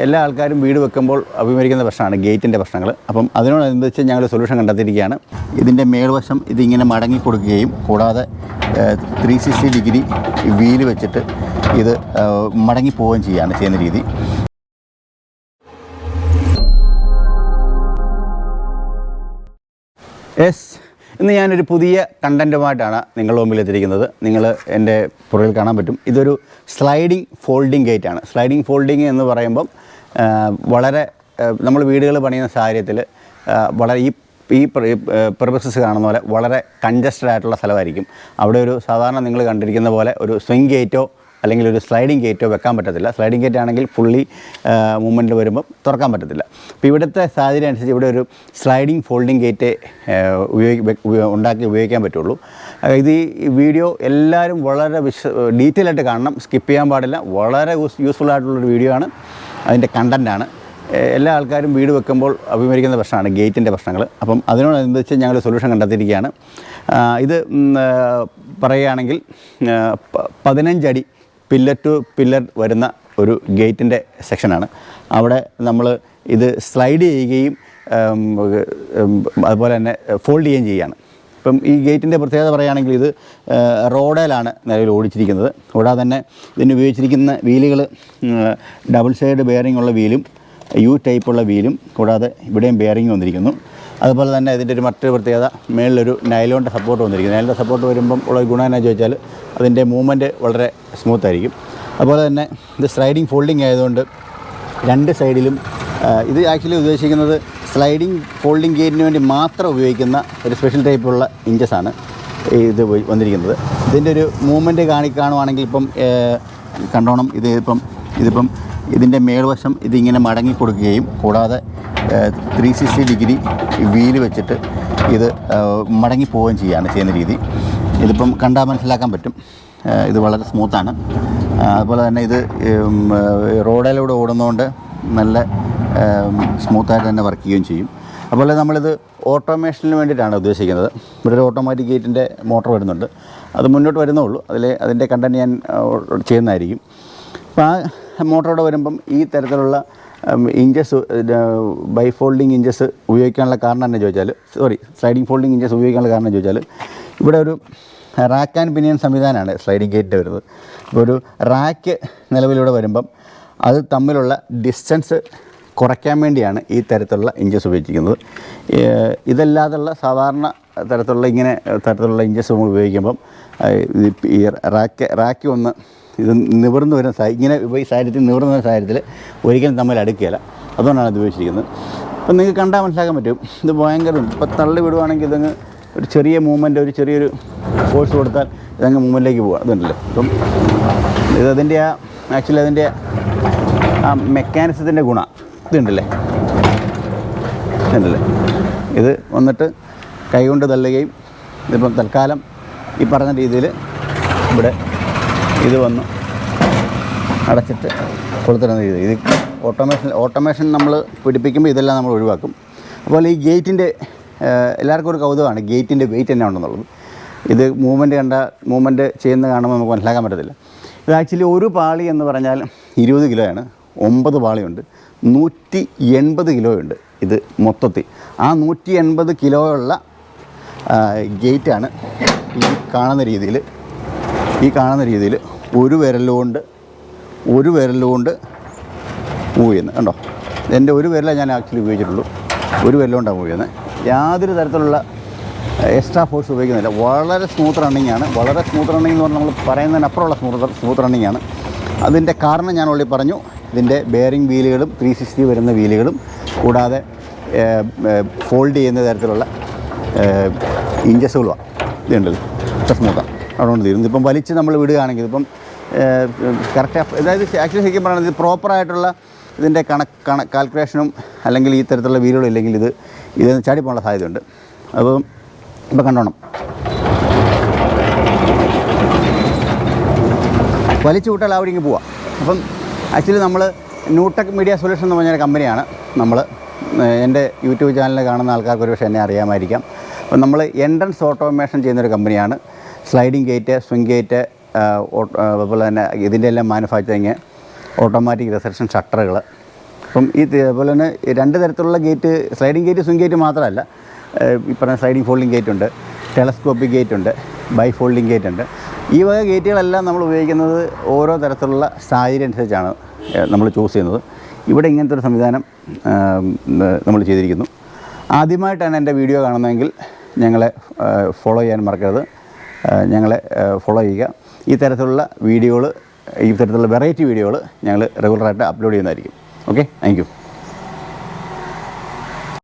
എല്ലാ ആൾക്കാരും വീട് വെക്കുമ്പോൾ അഭിമുഖീകരിക്കുന്ന പ്രശ്നമാണ് ഗേറ്റിൻ്റെ പ്രശ്നങ്ങൾ. അപ്പം അതിനോടനുബന്ധിച്ച് ഞങ്ങൾ സൊല്യൂഷൻ കണ്ടെത്തിയിരിക്കുകയാണ്. ഇതിൻ്റെ മേൽവശം ഇതിങ്ങനെ മടങ്ങി കൊടുക്കുകയും കൂടാതെ 360 ഡിഗ്രി വീല് വെച്ചിട്ട് ഇത് മടങ്ങി പോവുകയും ചെയ്യുന്ന രീതി. ഇന്ന് ഞാനൊരു പുതിയ കണ്ടൻറ്റുമായിട്ടാണ് നിങ്ങളുടെ മുമ്പിൽ എത്തിയിരിക്കുന്നത്. നിങ്ങൾ എൻ്റെ പുറകിൽ കാണാൻ പറ്റും. ഇതൊരു സ്ലൈഡിങ് ഫോൾഡിങ് ഗേറ്റാണ്. സ്ലൈഡിങ് ഫോൾഡിങ് എന്ന് പറയുമ്പം വളരെ നമ്മൾ വീടുകൾ പണിയുന്ന സാഹചര്യത്തിൽ വളരെ ഈ പെർപസസ് കാണുന്ന പോലെ വളരെ കൺജസ്റ്റഡ് ആയിട്ടുള്ള സ്ഥലമായിരിക്കും. അവിടെ ഒരു സാധാരണ നിങ്ങൾ കണ്ടിരിക്കുന്ന പോലെ ഒരു സ്വിംഗ് ഗേറ്റോ അല്ലെങ്കിൽ ഒരു സ്ലൈഡിങ് ഗേറ്റോ വെക്കാൻ പറ്റത്തില്ല. സ്ലൈഡിങ് ഗേറ്റ് ആണെങ്കിൽ ഫുള്ളി മൂവ്മെൻറ്റ് വരുമ്പം തുറക്കാൻ പറ്റത്തില്ല. അപ്പോൾ ഇവിടുത്തെ സാഹചര്യം അനുസരിച്ച് ഇവിടെ ഒരു സ്ലൈഡിങ് ഫോൾഡിങ് ഗേറ്റ് ഉണ്ടാക്കി ഉപയോഗിക്കാൻ പറ്റുള്ളൂ. ഇത് ഈ വീഡിയോ എല്ലാവരും വളരെ ഡീറ്റെയിൽ ആയിട്ട് കാണണം, സ്കിപ്പ് ചെയ്യാൻ പാടില്ല. വളരെ യൂസ്ഫുൾ ആയിട്ടുള്ളൊരു വീഡിയോ ആണ്. അതിൻ്റെ കണ്ടൻറ്റാണ്. എല്ലാ ആൾക്കാരും വീട് വെക്കുമ്പോൾ അഭിമുഖീകരിക്കുന്ന പ്രശ്നമാണ് ഗേറ്റിൻ്റെ പ്രശ്നങ്ങൾ. അപ്പം അതിനോടനുബന്ധിച്ച് ഞങ്ങൾ സൊല്യൂഷൻ കണ്ടെത്തിയിരിക്കുകയാണ്. ഇത് പറയുകയാണെങ്കിൽ 15 അടി പില്ലർ ടു പില്ലർ വരുന്ന ഒരു ഗേറ്റിൻ്റെ സെക്ഷനാണ്. അവിടെ നമ്മൾ ഇത് സ്ലൈഡ് ചെയ്യുകയും അതുപോലെ തന്നെ ഫോൾഡ് ചെയ്യുകയും ചെയ്യുകയാണ്. ഇപ്പം ഈ ഗേറ്റിൻ്റെ പ്രത്യേകത പറയുകയാണെങ്കിൽ ഇത് റോഡേലാണ് നിലവിൽ ഓടിച്ചിരിക്കുന്നത്. കൂടാതെ തന്നെ ഇതിന് ഉപയോഗിച്ചിരിക്കുന്ന വീലുകൾ ഡബിൾ സൈഡ് ബെയറിംഗ് ഉള്ള വീലും യു ടൈപ്പുള്ള വീലും കൂടാതെ ഇവിടെയും ബെയറിംഗ് വന്നിരിക്കുന്നു. അതുപോലെ തന്നെ ഇതിൻ്റെ ഒരു മറ്റൊരു പ്രത്യേകത മേളിലൊരു നൈലോണിൻ്റെ സപ്പോർട്ട് വന്നിരിക്കുന്നു. നൈലോണിൻ്റെ സപ്പോർട്ട് വരുമ്പം ഉള്ള ഗുണം എന്നാ ചോദിച്ചാൽ അതിൻ്റെ മൂവ്മെൻറ്റ് വളരെ സ്മൂത്തായിരിക്കും. അതുപോലെ തന്നെ ഇത് സ്ലൈഡിങ് ഫോൾഡിങ് ആയതുകൊണ്ട് രണ്ട് സൈഡിലും ഇത് ആക്ച്വലി ഉദ്ദേശിക്കുന്നത് സ്ലൈഡിങ് ഫോൾഡിങ് ഗേറ്റിന് വേണ്ടി മാത്രം ഉപയോഗിക്കുന്ന ഒരു സ്പെഷ്യൽ ടൈപ്പുള്ള ഇഞ്ചസാണ് ഇത് വന്നിരിക്കുന്നത്. ഇതിൻ്റെ ഒരു മൂവ്മെൻറ്റ് കാണുവാണെങ്കിൽ ഇപ്പം കണ്ടോണം. ഇതിപ്പം ഇതിൻ്റെ മേൽവശം ഇതിങ്ങനെ മടങ്ങി കൊടുക്കുകയും കൂടാതെ 360 ഡിഗ്രി വീല് വെച്ചിട്ട് ഇത് മടങ്ങി പോവുകയും ചെയ്യുന്ന രീതി. ഇതിപ്പം കണ്ടാൽ മനസ്സിലാക്കാൻ പറ്റും. ഇത് വളരെ സ്മൂത്താണ്. അതുപോലെ തന്നെ ഇത് റോഡിലൂടെ ഓടുന്നതുകൊണ്ട് നല്ല സ്മൂത്തായിട്ട് തന്നെ വർക്ക് ചെയ്യുകയും ചെയ്യും. അതുപോലെ നമ്മളിത് ഓട്ടോമേഷന് വേണ്ടിയിട്ടാണ് ഉദ്ദേശിക്കുന്നത്. ഇവിടെ ഒരു ഓട്ടോമാറ്റിക് ഗേറ്റിൻ്റെ മോട്ടർ വരുന്നുണ്ട്. അത് മുന്നോട്ട് വരുന്നുള്ളൂ. അതിൻ്റെ കണ്ടൻറ്റ് ഞാൻ ചെയ്യുന്നതായിരിക്കും. അപ്പോൾ ആ മോട്ടറോടെ വരുമ്പം ഈ തരത്തിലുള്ള ഇഞ്ചസ് ബൈഫോൾഡിങ് ഇഞ്ചസ് ഉപയോഗിക്കാനുള്ള കാരണം എന്ന് ചോദിച്ചാൽ സ്ലൈഡിങ് ഫോൾഡിങ് ഇഞ്ചസ് ഉപയോഗിക്കാനുള്ള കാരണം എന്ന് ചോദിച്ചാൽ ഇവിടെ ഒരു റാക്ക് ആൻഡ് പിനിയൻ സംവിധാനമാണ് സ്ലൈഡിങ് ഗേറ്റിൻ്റെ വരുന്നത്. അപ്പോൾ ഒരു റാക്ക് നിലവിലൂടെ വരുമ്പം അത് തമ്മിലുള്ള ഡിസ്റ്റൻസ് കുറയ്ക്കാൻ വേണ്ടിയാണ് ഈ തരത്തിലുള്ള ഇഞ്ചസ് ഉപയോഗിച്ചിരിക്കുന്നത്. ഇതല്ലാതുള്ള സാധാരണ തരത്തിലുള്ള ഇഞ്ചസ് നമ്മൾ ഉപയോഗിക്കുമ്പം ഈ റാക്ക് ഒന്ന് ഇത് നിവർന്ന് വരുന്ന ഇങ്ങനെ ഈ സാഹചര്യത്തിൽ നിവർന്ന് വരുന്ന സാഹചര്യത്തിൽ ഒരിക്കലും തമ്മിൽ അടുക്കുകയില്ല. അതുകൊണ്ടാണ് ഇത് ഉപയോഗിച്ചിരിക്കുന്നത്. അപ്പം നിങ്ങൾക്ക് കണ്ടാൽ മനസ്സിലാക്കാൻ പറ്റും. ഇത് ഭയങ്കര ഇപ്പം തള്ളി വിടുവാണെങ്കിൽ ഇതങ്ങ് ഒരു ചെറിയ മൂവ്മെൻറ്റ് ഒരു ചെറിയൊരു ഫോഴ്സ് കൊടുത്താൽ ഇതങ്ങ് മൂവ്മെൻറ്റിലേക്ക് പോവുക. അതുണ്ടല്ലോ. അപ്പം അതിൻ്റെ ആക്ച്വലി അതിൻ്റെ ആ മെക്കാനിസത്തിൻ്റെ ഗുണം ഇതുണ്ടല്ലേ. ഇത് വന്നിട്ട് കൈകൊണ്ട് തള്ളുകയും ഇതിപ്പം തൽക്കാലം ഈ പറഞ്ഞ രീതിയിൽ ഇവിടെ ഇത് വന്ന് അടച്ചിട്ട് കൊടുത്തിരുന്ന രീതി. ഇത് ഓട്ടോമേഷൻ നമ്മൾ പിടിപ്പിക്കുമ്പോൾ ഇതെല്ലാം നമ്മൾ ഒഴിവാക്കും. അപ്പോൾ ഈ ഗേറ്റിൻ്റെ എല്ലാവർക്കും ഒരു കൗതുകമാണ് ഗേറ്റിൻ്റെ വെയിറ്റ് എന്നാ ഉണ്ടെന്നുള്ളത്. ഇത് മൂവ്മെൻറ്റ് ചെയ്യുന്നത് കാണുമ്പോൾ നമുക്ക് മനസ്സിലാക്കാൻ പറ്റത്തില്ല. ഇത് ആക്ച്വലി ഒരു പാളി എന്ന് പറഞ്ഞാൽ 20 കിലോയാണ്. 9 പാളിയുണ്ട്. 180 കിലോയുണ്ട് ഇത് മൊത്തത്തിൽ. ആ 180 കിലോയുള്ള ഗേറ്റാണ് ഈ കാണുന്ന രീതിയിൽ ഒരു വിരലുകൊണ്ട് മൂവ് ചെയ്യുന്നത്. കണ്ടോ, എൻ്റെ ഒരു വിരലേ ഞാൻ ആക്ച്വലി ഉപയോഗിച്ചിട്ടുള്ളൂ. ഒരു വിരലുകൊണ്ടാണ് മൂവ് ചെയ്യുന്നത്. യാതൊരു തരത്തിലുള്ള എക്സ്ട്രാ ഫോഴ്സ് ഉപയോഗിക്കുന്നില്ല. വളരെ സ്മൂത്ത് റണ്ണിങ് ആണ്. വളരെ സ്മൂത്ത് റണ്ണിങ് എന്ന് പറഞ്ഞാൽ നമ്മൾ പറയുന്നതിനപ്പുറമുള്ള സ്മൂത്ത് റണ്ണിങ് ആണ്. അതിൻ്റെ കാരണം ഞാൻ ഓൾറെഡി പറഞ്ഞു. ഇതിൻ്റെ ബെയറിംഗ് വീലുകളും 360 വരുന്ന വീലുകളും കൂടാതെ ഫോൾഡ് ചെയ്യുന്ന തരത്തിലുള്ള ഇഞ്ചസുകളുമാണ്. ഇതുണ്ടല്ലോ, ഇത്ര സ്മൂത്താണ്. അതുകൊണ്ട് തീരുന്നു. ഇപ്പം വലിച്ച് നമ്മൾ വിടുകയാണെങ്കിൽ ഇപ്പം കറക്റ്റ്, അതായത് ആക്ച്വലി ശരിക്കും പറയുന്നത് ഇത് പ്രോപ്പറായിട്ടുള്ള ഇതിൻ്റെ കാൽക്കുലേഷനും അല്ലെങ്കിൽ ഈ തരത്തിലുള്ള വീലുകളും ഇല്ലെങ്കിൽ ഇത് ചാടിപ്പോകാനുള്ള സാധ്യതയുണ്ട്. അപ്പം ഇപ്പം കണ്ടോണം, വലിച്ചു വിട്ടാൽ അവിടെ ഇങ്ങ് പോവാം. അപ്പം ആക്ച്വലി നമ്മൾ ന്യൂടെക് മീഡിയ സൊല്യൂഷൻ എന്ന് പറഞ്ഞൊരു കമ്പനിയാണ്. എൻ്റെ യൂട്യൂബ് ചാനലിൽ കാണുന്ന ആൾക്കാർക്ക് ഒരു പക്ഷേ എന്നെ അറിയാമായിരിക്കാം. അപ്പം നമ്മൾ എൻട്രൻസ് ഓട്ടോമേഷൻ ചെയ്യുന്നൊരു കമ്പനിയാണ്. സ്ലൈഡിങ് ഗേറ്റ്, സ്വിംഗ് ഗേറ്റ്, അതുപോലെ തന്നെ ഇതിൻ്റെ എല്ലാം മാനുഫാക്ചറിങ്, ഓട്ടോമാറ്റിക് റിസപ്ഷൻ ഷട്ടറുകൾ, അപ്പം ഇതുപോലെ തന്നെ 2 തരത്തിലുള്ള gate, sliding gate, swing gate മാത്രമല്ല, ഈ പറഞ്ഞ സ്ലൈഡിംഗ് ഫോൾഡിംഗ് ഗേറ്റ് ഉണ്ട്, ടെലസ്കോപ്പിക് ഗേറ്റ് ഉണ്ട്, ബൈ ഫോൾഡിംഗ് ഗേറ്റ് ഉണ്ട്. ഈ വക ഗേറ്റുകളെല്ലാം നമ്മൾ ഉപയോഗിക്കുന്നത് ഓരോ തരത്തിലുള്ള സാഹചര്യം അനുസരിച്ചാണ് നമ്മൾ ചൂസ് ചെയ്യുന്നത്. ഇവിടെ ഇങ്ങനത്തെ ഒരു സംവിധാനം നമ്മൾ ചെയ്തിരിക്കുന്നു. ആദ്യമായിട്ടാണ് എൻ്റെ വീഡിയോ കാണുന്നതെങ്കിൽ ഞങ്ങളെ ഫോളോ ചെയ്യാൻ മറക്കരുത്. ഞങ്ങളെ ഫോളോ ചെയ്യുക. ഈ തരത്തിലുള്ള വീഡിയോകൾ, ഈ തരത്തിലുള്ള വെറൈറ്റി വീഡിയോകൾ ഞങ്ങൾ റെഗുലറായിട്ട് അപ്ലോഡ് ചെയ്യുന്നതായിരിക്കും. Okay, thank you.